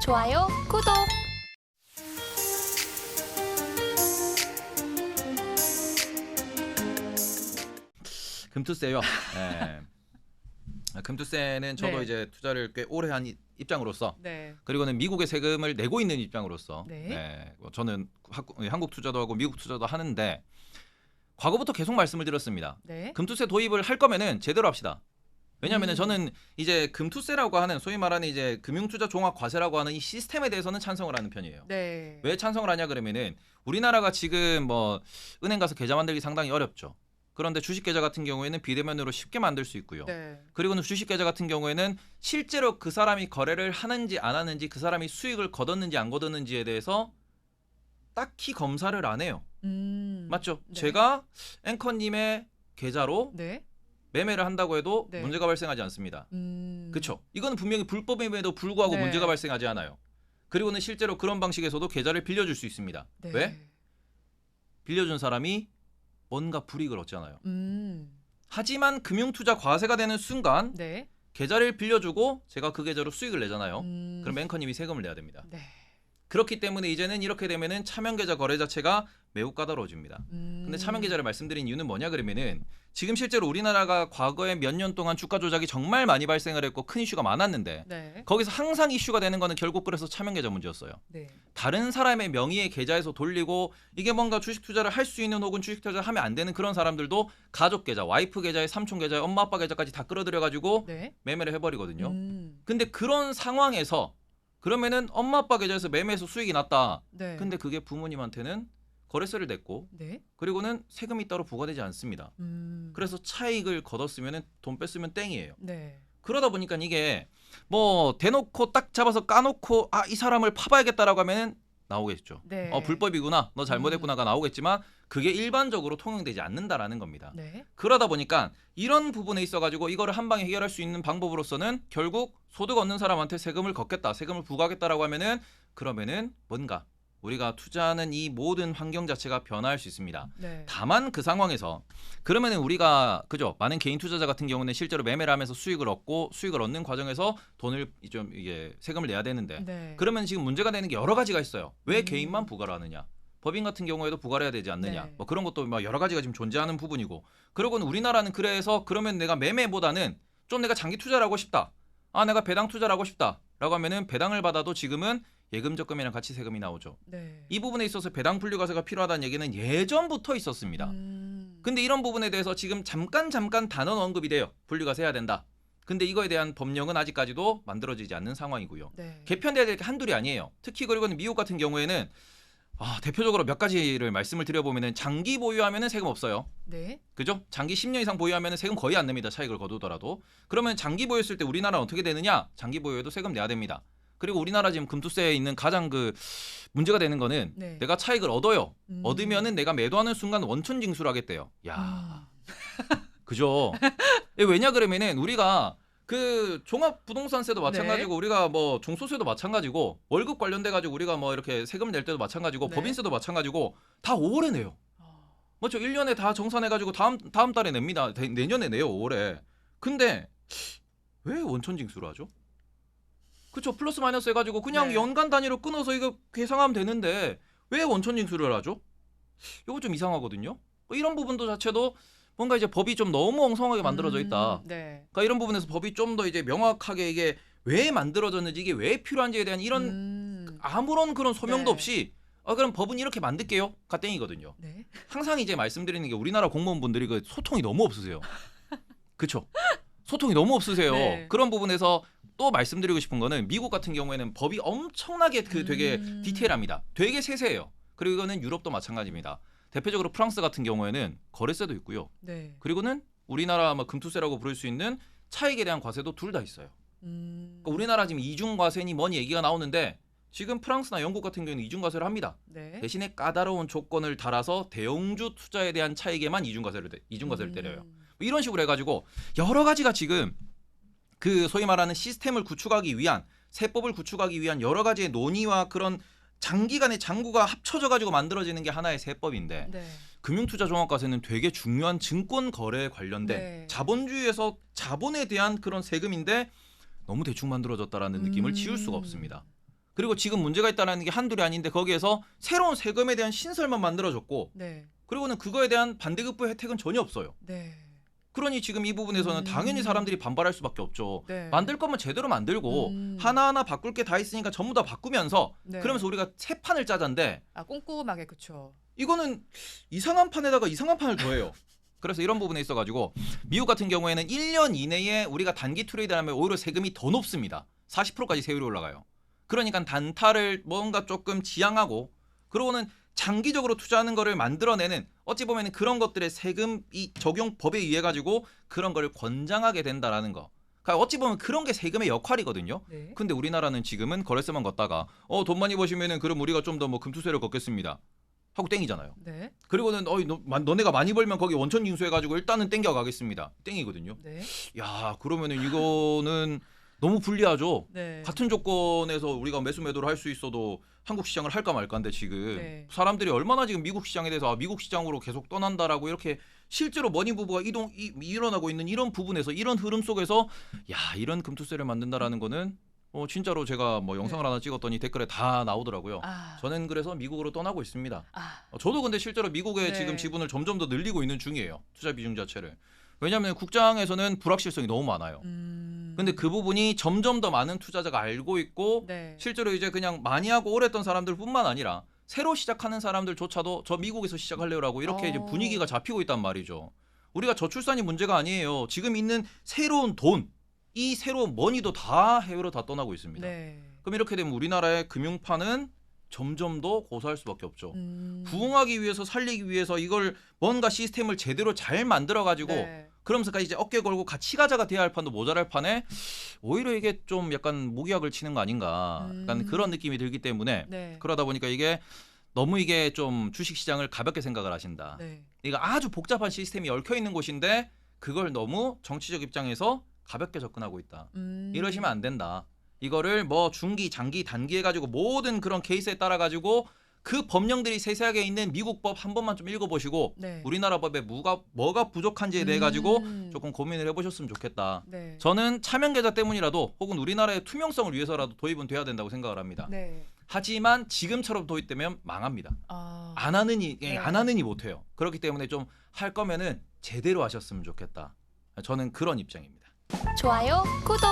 좋아요, 구독. 금투세요. 네. 금투세는 저도 네. 이제 투자를 꽤 오래 한 입장으로서 네. 그리고는 미국에 세금을 내고 있는 입장으로서 네. 저는 한국 투자도 하고 미국 투자도 하는데 과거부터 계속 말씀을 드렸습니다. 네. 금투세 도입을 할 거면은 제대로 합시다. 왜냐하면 저는 이제 금투세라고 하는 소위 말하는 이제 금융투자 종합 과세라고 하는 이 시스템에 대해서는 찬성을 하는 편이에요. 네. 왜 찬성을 하냐 그러면은 우리나라가 지금 뭐 은행 가서 계좌 만들기 상당히 어렵죠. 그런데 주식 계좌 같은 경우에는 비대면으로 쉽게 만들 수 있고요. 네. 그리고는 주식 계좌 같은 경우에는 실제로 그 사람이 거래를 하는지 안 하는지 그 사람이 수익을 거뒀는지 안 거뒀는지에 대해서 딱히 검사를 안 해요. 맞죠? 네. 제가 앵커님의 계좌로 네. 매매를 한다고 해도 네. 문제가 발생하지 않습니다. 그렇죠? 이거는 분명히 불법임에도 불구하고 네. 문제가 발생하지 않아요. 그리고는 실제로 그런 방식에서도 계좌를 빌려줄 수 있습니다. 네. 왜? 빌려준 사람이 뭔가 불이익을 얻잖아요. 하지만 금융투자 과세가 되는 순간 네. 계좌를 빌려주고 제가 그 계좌로 수익을 내잖아요. 그럼 네. 앵커님이 세금을 내야 됩니다. 네. 그렇기 때문에 이제는 이렇게 되면은 차명계좌 거래 자체가 매우 까다로워집니다. 근데 차명계좌를 말씀드린 이유는 뭐냐 그러면은 지금 실제로 우리나라가 과거에 몇 년 동안 주가 조작이 정말 많이 발생을 했고 큰 이슈가 많았는데 네. 거기서 항상 이슈가 되는 거는 결국 그래서 차명계좌 문제였어요. 네. 다른 사람의 명의의 계좌에서 돌리고 이게 뭔가 주식 투자를 할 수 있는 혹은 주식 투자를 하면 안 되는 그런 사람들도 가족 계좌, 와이프 계좌에 삼촌 계좌에 엄마 아빠 계좌까지 다 끌어들여 가지고 네. 매매를 해버리거든요. 음. 근데 그런 상황에서 그러면은 엄마 아빠 계좌에서 매매해서 수익이 났다. 네. 근데 그게 부모님한테는 거래세를 냈고 네. 그리고는 세금이 따로 부과되지 않습니다. 그래서 차익을 거뒀으면은 돈 뺐으면 땡이에요. 네. 그러다 보니까 이게 뭐 대놓고 딱 잡아서 까놓고 이 사람을 파봐야겠다라고 하면은 나오겠죠. 네. 불법이구나, 너 잘못했구나가 나오겠지만 그게 일반적으로 통용되지 않는다라는 겁니다. 네. 그러다 보니까 이런 부분에 있어가지고 이거를 한 방에 해결할 수 있는 방법으로서는 결국 소득 얻는 사람한테 세금을 걷겠다, 세금을 부과하겠다라고 하면은 그러면은 뭔가 우리가 투자하는 이 모든 환경 자체가 변화할 수 있습니다. 네. 다만 그 상황에서 그러면은 우리가 그죠, 많은 개인 투자자 같은 경우는 실제로 매매를 하면서 수익을 얻고 수익을 얻는 과정에서 돈을 좀 이게 세금을 내야 되는데 네. 그러면 지금 문제가 되는 게 여러 가지가 있어요. 왜 개인만 부과를 하느냐? 법인 같은 경우에도 부과를 해야 되지 않느냐? 네. 뭐 그런 것도 막 여러 가지가 지금 존재하는 부분이고. 그러고는 우리나라는 그래서 그러면 내가 매매보다는 좀 내가 장기 투자를 하고 싶다. 내가 배당 투자를 하고 싶다라고 하면은 배당을 받아도 지금은 예금 적금이랑 같이 세금이 나오죠. 네. 이 부분에 있어서 배당 분류과세가 필요하다는 얘기는 예전부터 있었습니다. 근데 이런 부분에 대해서 지금 잠깐 단언 언급이 돼요. 분류과세 해야 된다. 근데 이거에 대한 법령은 아직까지도 만들어지지 않는 상황이고요. 네. 개편돼야 될 게 한둘이 아니에요. 특히 그리고는 미국 같은 경우에는 대표적으로 몇 가지를 말씀을 드려보면은 장기 보유하면은 세금 없어요. 네. 그죠? 장기 10년 이상 보유하면은 세금 거의 안 냅니다. 차익을 거두더라도. 그러면 장기 보유했을 때 우리나라는 어떻게 되느냐? 장기 보유에도 세금 내야 됩니다. 그리고 우리나라 지금 금투세에 있는 가장 문제가 되는 거는 네. 내가 차익을 얻어요. 얻으면은 내가 매도하는 순간 원천 징수를 하겠대요. 야, 그죠? 왜냐 그러면은 우리가 그 종합 부동산세도 마찬가지고 네. 우리가 뭐 종소세도 마찬가지고 월급 관련돼 가지고 우리가 뭐 이렇게 세금 낼 때도 마찬가지고 네. 법인세도 마찬가지고 다 5월에 내요. 맞죠? 1년에 다 정산해 가지고 다음 달에 냅니다. 내년에 내요, 5월에. 근데 왜 원천 징수를 하죠? 그렇죠. 플러스 마이너스 해 가지고 그냥 네. 연간 단위로 끊어서 이거 계산하면 되는데 왜 원천 징수를 하죠? 이거 좀 이상하거든요. 이런 부분도 자체도 뭔가 이제 법이 좀 너무 엉성하게 만들어져 있다. 네. 그러니까 이런 부분에서 법이 좀 더 이제 명확하게 이게 왜 만들어졌는지 이게 왜 필요한지에 대한 이런 아무런 그런 소명도 네. 없이 그럼 법은 이렇게 만들게요. 가 땡이거든요. 네. 항상 이제 말씀드리는 게 우리나라 공무원분들이 그 소통이 너무 없으세요. 그렇죠? 소통이 너무 없으세요. 네. 그런 부분에서 또 말씀드리고 싶은 거는 미국 같은 경우에는 법이 엄청나게 되게 디테일합니다. 되게 세세해요. 그리고 이거는 유럽도 마찬가지입니다. 대표적으로 프랑스 같은 경우에는 거래세도 있고요. 네. 그리고는 우리나라 금투세라고 부를 수 있는 차익에 대한 과세도 둘 다 있어요. 그러니까 우리나라 지금 이중과세니 뭐니 얘기가 나오는데 지금 프랑스나 영국 같은 경우는 이중과세를 합니다. 네. 대신에 까다로운 조건을 달아서 대형주 투자에 대한 차익에만 이중과세를 때려요. 뭐 이런 식으로 해가지고 여러 가지가 지금 그 소위 말하는 시스템을 구축하기 위한 세법을 구축하기 위한 여러 가지의 논의와 그런 장기간의 장구가 합쳐져 가지고 만들어지는 게 하나의 세법인데 네. 금융투자종합과세는 되게 중요한 증권 거래에 관련된 네. 자본주의에서 자본에 대한 그런 세금인데 너무 대충 만들어졌다라는 느낌을 지울 수가 없습니다. 그리고 지금 문제가 있다는 게 한둘이 아닌데 거기에서 새로운 세금에 대한 신설만 만들어졌고 네. 그리고는 그거에 대한 반대급부 혜택은 전혀 없어요. 네. 그러니 지금 이 부분에서는 당연히 사람들이 반발할 수밖에 없죠. 네. 만들 거면 제대로 만들고 하나하나 바꿀 게 다 있으니까 전부 다 바꾸면서 네. 그러면서 우리가 새 판을 짜잔데 아, 꼼꼼하게 그쵸. 이거는 이상한 판에다가 이상한 판을 더해요. 그래서 이런 부분에 있어가지고 미국 같은 경우에는 1년 이내에 우리가 단기 트레이드하면 오히려 세금이 더 높습니다. 40%까지 세율이 올라가요. 그러니까 단타를 뭔가 조금 지양하고 그러고는 장기적으로 투자하는 거를 만들어내는 어찌 보면 그런 것들의 세금 이 적용법에 의해 가지고 그런 걸 권장하게 된다라는 거. 그러니까 어찌 보면 그런 게 세금의 역할이거든요. 네. 근데 우리나라는 지금은 거래세만 걷다가 돈 많이 버시면은 그럼 우리가 좀 더 뭐 금투세를 걷겠습니다. 하고 땡이잖아요. 네. 그리고는 너네가 많이 벌면 거기 원천 징수해가지고 일단은 땡겨 가겠습니다. 땡이거든요. 네. 야 그러면은 이거는 너무 불리하죠. 네. 같은 조건에서 우리가 매수 매도를 할 수 있어도 한국 시장을 할까 말까인데 지금 네. 사람들이 얼마나 지금 미국 시장에 대해서 미국 시장으로 계속 떠난다라고 이렇게 실제로 머니부부가 일어나고 있는 이런 부분에서 이런 흐름 속에서 야 이런 금투세를 만든다라는 거는 진짜로 제가 뭐 영상을 네. 하나 찍었더니 댓글에 다 나오더라고요. 아. 저는 그래서 미국으로 떠나고 있습니다. 아. 저도 근데 실제로 미국에 네. 지금 지분을 점점 더 늘리고 있는 중이에요. 투자 비중 자체를. 왜냐하면 국장에서는 불확실성이 너무 많아요. 근데 그 부분이 점점 더 많은 투자자가 알고 있고 네. 실제로 이제 그냥 많이 하고 오래 했던 사람들뿐만 아니라 새로 시작하는 사람들조차도 저 미국에서 시작할래요라고 이렇게 이제 분위기가 잡히고 있단 말이죠. 우리가 저출산이 문제가 아니에요. 지금 있는 새로운 돈, 이 새로운 머니도 다 해외로 다 떠나고 있습니다. 네. 그럼 이렇게 되면 우리나라의 금융판은 점점 더 고사할 수밖에 없죠. 부흥하기 위해서 살리기 위해서 이걸 뭔가 시스템을 제대로 잘 만들어가지고 네. 그러면서까지 이제 어깨 걸고 같이 가자가 돼야 할 판도 모자랄 판에 오히려 이게 좀 약간 무기약을 치는 거 아닌가 약간 그런 느낌이 들기 때문에 네. 그러다 보니까 이게 너무 이게 좀 주식시장을 가볍게 생각을 하신다. 네. 이거 아주 복잡한 시스템이 얽혀 있는 곳인데 그걸 너무 정치적 입장에서 가볍게 접근하고 있다. 이러시면 안 된다. 이거를 뭐 중기, 장기, 단기 해가지고 모든 그런 케이스에 따라 가지고 그 법령들이 세세하게 있는 미국 법 한 번만 좀 읽어보시고 네. 우리나라 법에 뭐가 부족한지에 대해 가지고 조금 고민을 해보셨으면 좋겠다. 네. 저는 차명 계좌 때문이라도 혹은 우리나라의 투명성을 위해서라도 도입은 돼야 된다고 생각을 합니다. 네. 하지만 지금처럼 도입되면 망합니다. 아. 안 하느니 네. 안 하느니 못해요. 그렇기 때문에 좀 할 거면은 제대로 하셨으면 좋겠다. 저는 그런 입장입니다. 좋아요, 구독.